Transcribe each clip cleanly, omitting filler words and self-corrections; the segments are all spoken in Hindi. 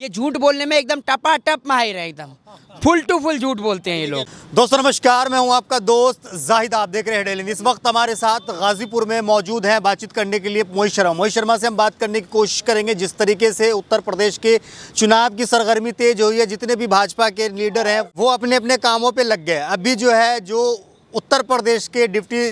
ये झूठ बोलने में एकदम टपाटप माहिर है, एकदम फुल टू फुल झूठ बोलते हैं ये लोग। दोस्तों नमस्कार, मैं हूं आपका दोस्त जाहिद, आप देख रहे हैं डेली न्यूज़। इस वक्त हमारे साथ गाजीपुर में मौजूद हैं बातचीत करने के लिए मोहित शर्मा से हम बात करने की कोशिश करेंगे। जिस तरीके से उत्तर प्रदेश के चुनाव की सरगर्मी तेज हुई है, जितने भी भाजपा के लीडर हैं वो अपने अपने कामों पर लग गए। अभी जो उत्तर प्रदेश के डिप्टी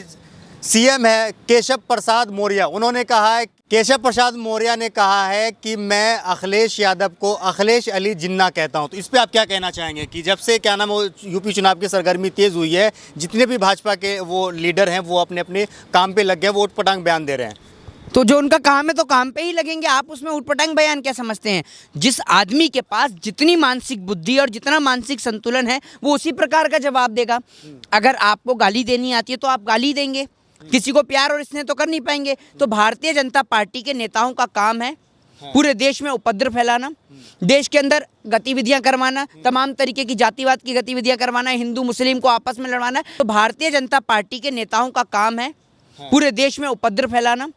सीएम है केशव प्रसाद मौर्य, उन्होंने कहा है, केशव प्रसाद मौर्य ने कहा है कि मैं अखिलेश यादव को अखिलेश अली जिन्ना कहता हूं। तो इस पे आप क्या कहना चाहेंगे कि जब से क्या नाम यूपी चुनाव की सरगर्मी तेज हुई है, जितने भी भाजपा के वो लीडर हैं वो अपने अपने काम पे लग गए, वो उटपटांग बयान दे रहे हैं। तो जो उनका काम है तो काम पे ही लगेंगे, आप उसमें उटपटांग बयान क्या समझते हैं? जिस आदमी के पास जितनी मानसिक बुद्धि और जितना मानसिक संतुलन है वो उसी प्रकार का जवाब देगा। अगर आपको गाली देनी आती है तो आप गाली देंगे, किसी को प्यार और स्नेह तो कर नहीं पाएंगे। तो भारतीय जनता पार्टी के नेताओं का काम है पूरे देश में उपद्रव फैलाना, देश के अंदर गतिविधियां करवाना, तमाम तरीके की जातिवाद की गतिविधियां करवाना, हिंदू मुस्लिम को आपस में लड़वाना। तो भारतीय जनता पार्टी के नेताओं का काम है पूरे देश में उपद्रव फैलाना,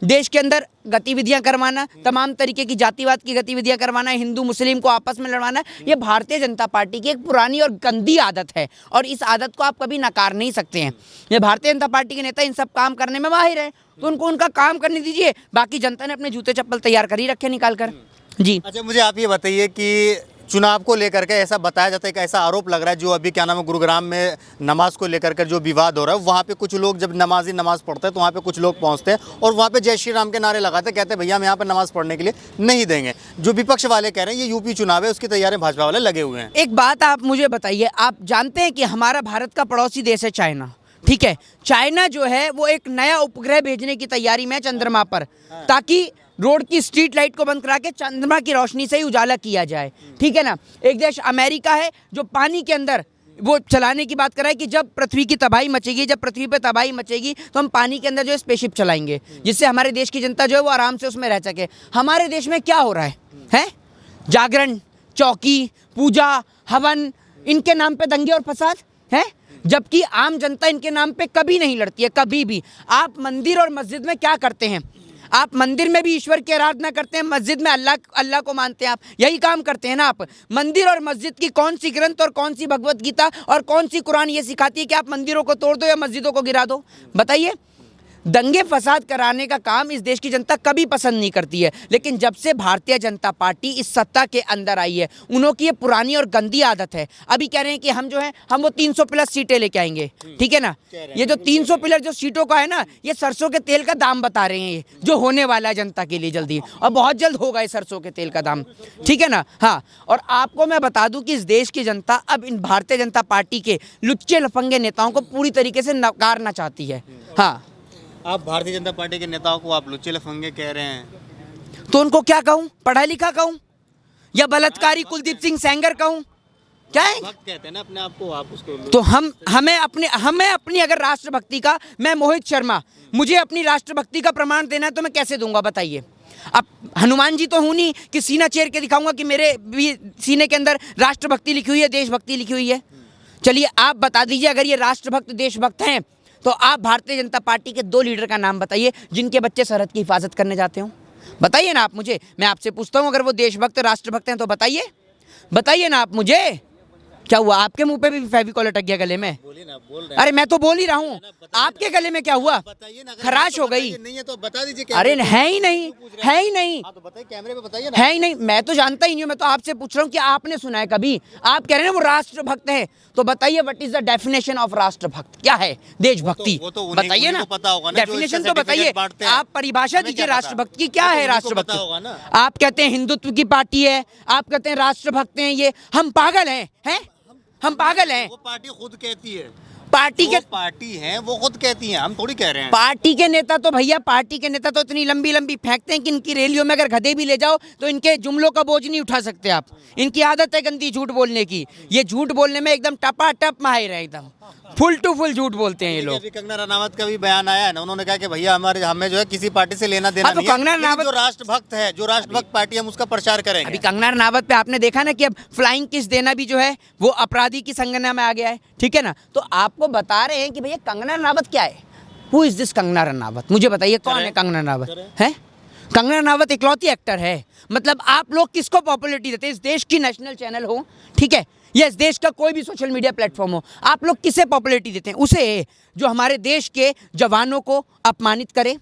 देश के अंदर गतिविधियां करवाना, तमाम तरीके की जातिवाद की गतिविधियां करवाना, हिंदू मुस्लिम को आपस में लड़वाना। ये भारतीय जनता पार्टी की एक पुरानी और गंदी आदत है और इस आदत को आप कभी नकार नहीं सकते हैं। ये भारतीय जनता पार्टी के नेता इन सब काम करने में माहिर है, तो उनको उनका काम करने दीजिए। बाकी जनता ने अपने जूते चप्पल तैयार कर ही रखे निकाल कर। जी अच्छा, मुझे आप ये बताइए कि चुनाव को लेकर के ऐसा बताया जाता है कि ऐसा आरोप लग रहा है, जो अभी क्या नाम है गुरुग्राम में नमाज को लेकर के जो विवाद हो रहा है, वहाँ पे कुछ लोग जब नमाज पढ़ते हैं तो वहाँ पे कुछ लोग पहुँचते हैं और वहाँ पे जय श्री राम के नारे लगाते हैं, कहते हैं भैया हम यहाँ पर नमाज पढ़ने के लिए नहीं देंगे। जो विपक्ष वाले कह रहे हैं ये यूपी चुनाव है, उसकी तैयारी भाजपा वाले लगे हुए हैं। एक बात आप मुझे बताइए, आप जानते हैं कि हमारा भारत का पड़ोसी देश है चाइना, ठीक है? चाइना जो है वो एक नया उपग्रह भेजने की तैयारी में है चंद्रमा पर, ताकि रोड की स्ट्रीट लाइट को बंद करा के चंद्रमा की रोशनी से ही उजाला किया जाए, ठीक है ना? एक देश अमेरिका है जो पानी के अंदर वो चलाने की बात कर रहा है कि जब पृथ्वी की तबाही मचेगी, जब पृथ्वी पे तबाही मचेगी तो हम पानी के अंदर जो है स्पेसशिप चलाएंगे, जिससे हमारे देश की जनता जो है वो आराम से उसमें रह सके। हमारे देश में क्या हो रहा है? जागरण, चौकी, पूजा, हवन, इनके नाम पे दंगे और फसाद है, जबकि आम जनता इनके नाम पे कभी नहीं लड़ती है, कभी भी। आप मंदिर और मस्जिद में क्या करते हैं? आप मंदिर में भी ईश्वर की आराधना करते हैं, मस्जिद में अल्लाह को मानते हैं, आप यही काम करते हैं ना। आप मंदिर और मस्जिद की कौन सी ग्रंथ और कौन सी भगवत गीता और कौन सी कुरान ये सिखाती है कि आप मंदिरों को तोड़ दो या मस्जिदों को गिरा दो? बताइए। दंगे फसाद कराने का काम इस देश की जनता कभी पसंद नहीं करती है, लेकिन जब से भारतीय जनता पार्टी इस सत्ता के अंदर आई है, उन्होंने ये पुरानी और गंदी आदत है। अभी कह रहे हैं कि हम जो है हम वो 300 प्लस सीटें लेके आएंगे, ठीक है ना? ये जो 300 प्लस जो सीटों का है ना, ये सरसों के तेल का दाम बता रहे हैं, ये जो होने वाला है जनता के लिए जल्दी, और बहुत जल्द होगा ये सरसों के तेल का दाम, ठीक है ना? हाँ, और आपको मैं बता दूं कि इस देश की जनता अब इन भारतीय जनता पार्टी के लुच्चे लफंगे नेताओं को पूरी तरीके से नकारना चाहती है। हाँ, आप भारतीय जनता पार्टी के नेताओं को आप लुच्चे लफंगे कह रहे हैं, तो उनको क्या कहूं? पढ़ा लिखा कहूं या बलात्कारी कुलदीप सिंह सेंगर कहूं? क्या है? भक्त कहते हैं ना अपने आप को, आप उसको तो हमें अपनी अगर राष्ट्रभक्ति का, मैं मोहित शर्मा, मुझे अपनी राष्ट्रभक्ति का प्रमाण देना है तो मैं कैसे दूंगा बताइए? अब हनुमान जी तो हूं नहीं कि सीना चीर के दिखाऊंगा कि मेरे भी सीने के अंदर राष्ट्रभक्ति लिखी हुई है, देशभक्ति लिखी हुई है। चलिए आप बता दीजिए, अगर ये राष्ट्रभक्त देशभक्त हैं तो आप भारतीय जनता पार्टी के 2 लीडर का नाम बताइए जिनके बच्चे सरहद की हिफाजत करने जाते हो। बताइए ना आप मुझे, मैं आपसे पूछता हूँ, अगर वो देशभक्त राष्ट्रभक्त हैं तो बताइए ना आप मुझे। क्या हुआ? आपके मुंह पे भी फेविकॉल अटक गया गले में? बोलिए ना, बोल रहे हैं। अरे मैं तो बोल ही रहा हूँ, आपके गले में क्या हुआ? बताइए ना, खराश हो गई? नहीं है तो बता दीजिए। अरे है ही नहीं, है ही नहीं, तो बताइए, कैमरे पे बताइए ना। है ही नहीं। मैं तो जानता ही नहीं हूँ, मैं तो आपसे पूछ रहा हूँ कि आपने सुना है कभी? आप कह रहे हैं वो राष्ट्रभक्त है, तो बताइए what is the definition of राष्ट्रभक्त? क्या है देशभक्ति? बताइए ना, डेफिनेशन तो बताइए। आप परिभाषा दीजिए राष्ट्रभक्त की, क्या है राष्ट्रभक्त? आप कहते हैं हिंदुत्व की पार्टी है, आप कहते हैं राष्ट्रभक्त हैं, ये हम पागल हैं? हम पागल हैं? वो पार्टी खुद कहती है, पार्टी के पार्टी है वो खुद कहती है, हम थोड़ी कह रहे हैं। पार्टी के नेता तो भैया, पार्टी के नेता तो इतनी लंबी लंबी फेंकते हैं कि इनकी रैलियों में अगर गधे भी ले जाओ तो इनके जुमलों का बोझ नहीं उठा सकते आप। इनकी आदत है गंदी झूठ बोलने की, ये झूठ बोलने में एकदम टपाटप माहिर है, एकदम फुल टू फुल झूठ बोलते हैं ये लोग। अभी कंगना रनावत का भी बयान आया है ना, उन्होंने कहा कि भैया हमें जो है किसी पार्टी से लेना देना तो नहीं है। कंगना रनावत जो राष्ट्रभक्त है, जो राष्ट्रभक्त पार्टी, हम उसका प्रचार करेंगे। अभी कंगना रनावत पे आपने देखा ना कि अब फ्लाइंग किस देना भी जो है वो अपराधी की संज्ञा में आ गया है, ठीक है ना? तो आपको बता रहे हैं कि भैया कंगना रनावत क्या है? Who is this Kangana Ranaut? मुझे बताइए कौन है कंगना रनावत? है कंगना रनावत इकलौती एक्टर है। मतलब आप लोग किसको पॉपुलैरिटी देते हैं? इस देश की नेशनल चैनल हो, ठीक है, या इस देश का कोई भी सोशल मीडिया प्लेटफॉर्म हो, आप लोग किसे पॉपुलैरिटी देते हैं? उसे जो हमारे देश के जवानों को अपमानित करे,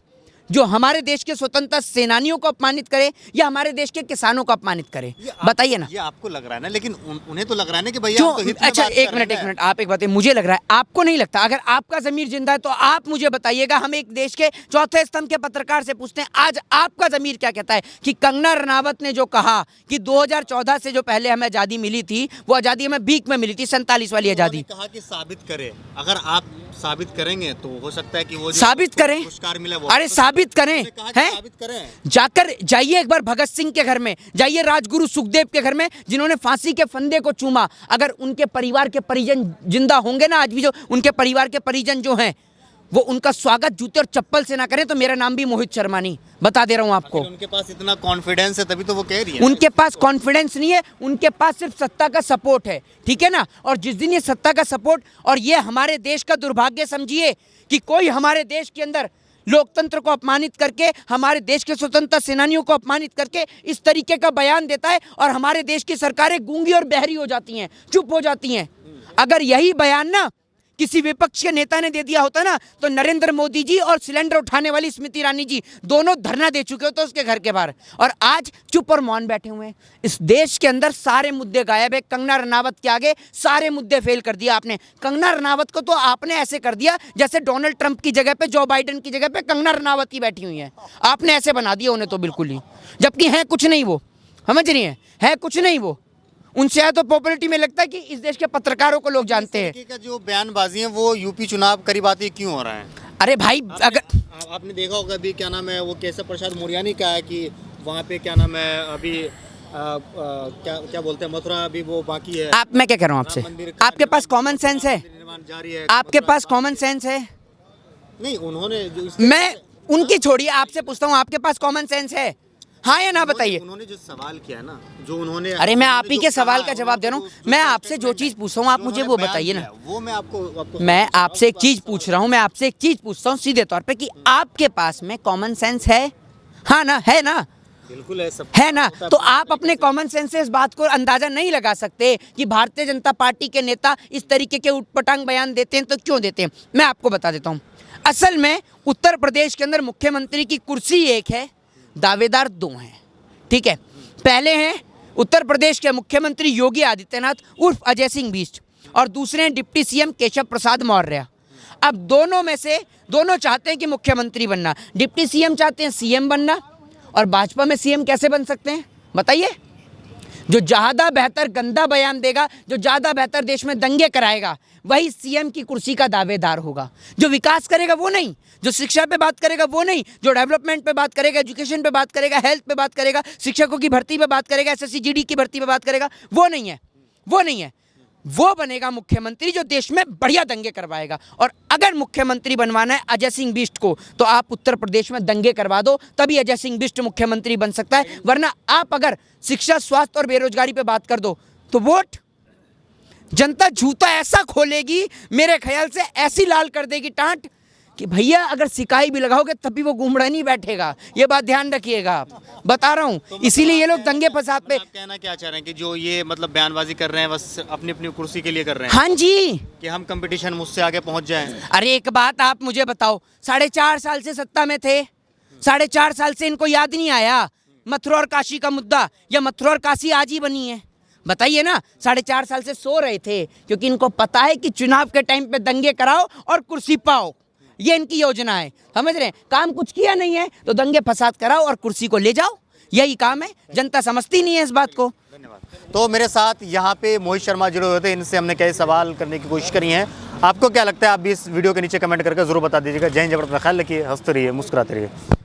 जो हमारे देश के स्वतंत्रता सेनानियों को अपमानित करे, या हमारे देश के किसानों को अपमानित करे? बताइए ना। ये आपको लग रहा है ना, लेकिन उन्हें तो लग रहा है ना कि भैया क्यों? हम तो हित में अच्छा बात एक कर मिनट रहे एक हैं। मिनट, आप एक बात है, मुझे लग रहा है, आपको नहीं लगता? अगर आपका ज़मीर जिंदा है तो आप मुझे बताइएगा। हम एक देश के चौथे स्तंभ के पत्रकार से पूछते हैं, आज आपका ज़मीर क्या कहता है कि कंगना रनावत ने जो कहा कि 2014 से जो पहले हमें आज़ादी मिली थी, वो आज़ादी हमें भीख में मिली थी, 47 वाली आज़ादी। कहा कि साबित करें, अगर आप साबित करेंगे तो हो सकता है कि वो जो साबित करें? पुरस्कार मिला वो, अरे साबित करें, हैं? साबित करें। जाकर जाइए एक बार भगत सिंह के घर में, जाइए राजगुरु सुखदेव के घर में, जिन्होंने फांसी के फंदे को चूमा। अगर उनके परिवार के परिजन जिंदा होंगे ना आज भी, जो उनके परिवार के परिजन जो हैं, वो उनका स्वागत जूते और चप्पल से ना करें तो मेरा नाम भी मोहित शर्मा नहीं, बता दे रहा हूं आपको। उनके पास इतना कॉन्फिडेंस है तभी तो वो कह रही है। उनके पास कॉन्फिडेंस नहीं है, उनके पास सिर्फ सत्ता का सपोर्ट है, ठीक है ना। और जिस दिन ये सत्ता का सपोर्ट, और ये हमारे देश का दुर्भाग्य समझिए कि कोई हमारे देश के अंदर लोकतंत्र को अपमानित करके, हमारे देश के स्वतंत्रता सेनानियों को अपमानित करके इस तरीके का बयान देता है, और हमारे देश की सरकारें गूंगी और बहरी हो जाती हैं, चुप हो जाती हैं। अगर यही बयान ना किसी विपक्ष के नेता ने दे दिया होता ना, तो नरेंद्र मोदी जी और सिलेंडर उठाने वाली स्मृति ईरानी जी दोनों धरना दे चुके होते उसके घर के बाहर, और आज चुप और मौन बैठे हुए हैं। इस देश के अंदर सारे मुद्दे गायब है। कंगना रनावत के आगे सारे मुद्दे फेल कर दिया आपने। कंगना रनावत को तो आपने ऐसे कर दिया जैसे डोनाल्ड ट्रंप की जगह पे, जो बाइडेन की जगह पे कंगना रनावत ही बैठी हुई है। आपने ऐसे बना दिया उन्हें तो बिल्कुल ही, जबकि है कुछ नहीं वो, समझ रही है कुछ नहीं वो। उनसे तो पॉपुलैरिटी में लगता है कि इस देश के पत्रकारों को लोग जानते हैं। का जो बयानबाजी है वो यूपी चुनाव करीब आते क्यों हो रहा है? अरे भाई, अगर आपने देखा होगा अभी क्या नाम है, वो केशव प्रसाद मौर्य ने कहा है कि वहाँ पे क्या नाम है अभी क्या बोलते हैं, मथुरा अभी वो बाकी है। मैं क्या कह रहा हूँ आपसे, आपके पास कॉमन सेंस है? निर्माण जारी है। आपके पास कॉमन सेंस है? नहीं, उन्होंने जो मैं उनकी छोड़िए, आपसे पूछता हूँ, आपके पास कॉमन सेंस है? हाँ या ना बताइए। उन्होंने जो सवाल किया ना, जो उन्होंने, अरे मैं आप ही के सवाल का जवाब दे रहा हूँ। मैं आपसे जो चीज़ पूछ रहा हूँ आप मुझे वो बताइए ना। वो मैं आपको मैं आपसे एक चीज़ पूछ रहा हूँ, मैं आपसे एक चीज़ पूछता हूँ सीधे तौर पे कि आपके पास में कॉमन सेंस है? हाँ ना, है ना? बिल्कुल है, सब है ना। तो आप अपने कॉमन सेंस से इस बात को अंदाजा नहीं लगा सकते कि भारतीय जनता पार्टी के नेता इस तरीके के उटपटांग बयान देते हैं तो क्यों देते हैं? मैं आपको बता देता हूँ। असल में उत्तर प्रदेश के अंदर मुख्यमंत्री की कुर्सी एक है, दावेदार दो हैं, ठीक है। पहले हैं उत्तर प्रदेश के मुख्यमंत्री योगी आदित्यनाथ उर्फ अजय सिंह बिष्ट, और दूसरे हैं डिप्टी सीएम केशव प्रसाद मौर्य। अब दोनों में से दोनों चाहते हैं कि मुख्यमंत्री बनना, डिप्टी सीएम चाहते हैं सीएम बनना, और भाजपा में सीएम कैसे बन सकते हैं बताइए? जो ज़्यादा बेहतर गंदा बयान देगा, जो ज़्यादा बेहतर देश में दंगे कराएगा, वही सीएम की कुर्सी का दावेदार होगा। जो विकास करेगा वो नहीं, जो शिक्षा पे बात करेगा वो नहीं, जो डेवलपमेंट पे बात करेगा, एजुकेशन पे बात करेगा, हेल्थ पे बात करेगा, शिक्षकों की भर्ती पे बात करेगा, एसएससी जीडी की भर्ती पे बात करेगा, वो नहीं है, वो नहीं है। वो बनेगा मुख्यमंत्री जो देश में बढ़िया दंगे करवाएगा। और अगर मुख्यमंत्री बनवाना है अजय सिंह बिष्ट को, तो आप उत्तर प्रदेश में दंगे करवा दो, तभी अजय सिंह बिष्ट मुख्यमंत्री बन सकता है। वरना आप अगर शिक्षा, स्वास्थ्य और बेरोजगारी पे बात कर दो तो वोट जनता जूता ऐसा खोलेगी, मेरे ख्याल से ऐसी लाल कर देगी टांट कि भैया अगर सिकाई भी लगाओगे तभी वो घूमड़ा नहीं बैठेगा। ये बात ध्यान रखिएगा, आप बता रहा हूँ। इसीलिए ये लोग दंगे फसाद पे। आप कहना क्या चाह रहे हैं कि जो ये मतलब बयानबाजी कर रहे हैं बस अपनी अपनी कुर्सी के लिए कर रहे हैं? हाँ जी, कि हम कंपटीशन मुझसे आगे पहुंच जाएं। अरे एक बात आप मुझे बताओ, 4.5 साल से सत्ता में थे, 4.5 साल से इनको याद नहीं आया मथुरा और काशी का मुद्दा, या मथुरा और काशी आज ही बनी है? बताइए ना। 4.5 साल से सो रहे थे, क्योंकि इनको पता है कि चुनाव के टाइम पे दंगे कराओ और कुर्सी पाओ, ये इनकी योजना है, समझ रहे हैं? काम कुछ किया नहीं है तो दंगे फसाद कराओ और कुर्सी को ले जाओ, यही काम है। जनता समझती नहीं है इस बात को। धन्यवाद। तो मेरे साथ यहाँ पे मोहित शर्मा जुड़े हुए थे, इनसे हमने कई सवाल करने की कोशिश करी है। आपको क्या लगता है? आप भी इस वीडियो के नीचे कमेंट करके जरूर बता दीजिएगा। जय हिंद, जय भारत, ख्याल रखिए, हंसते रहिए, मुस्कुराते रहिए।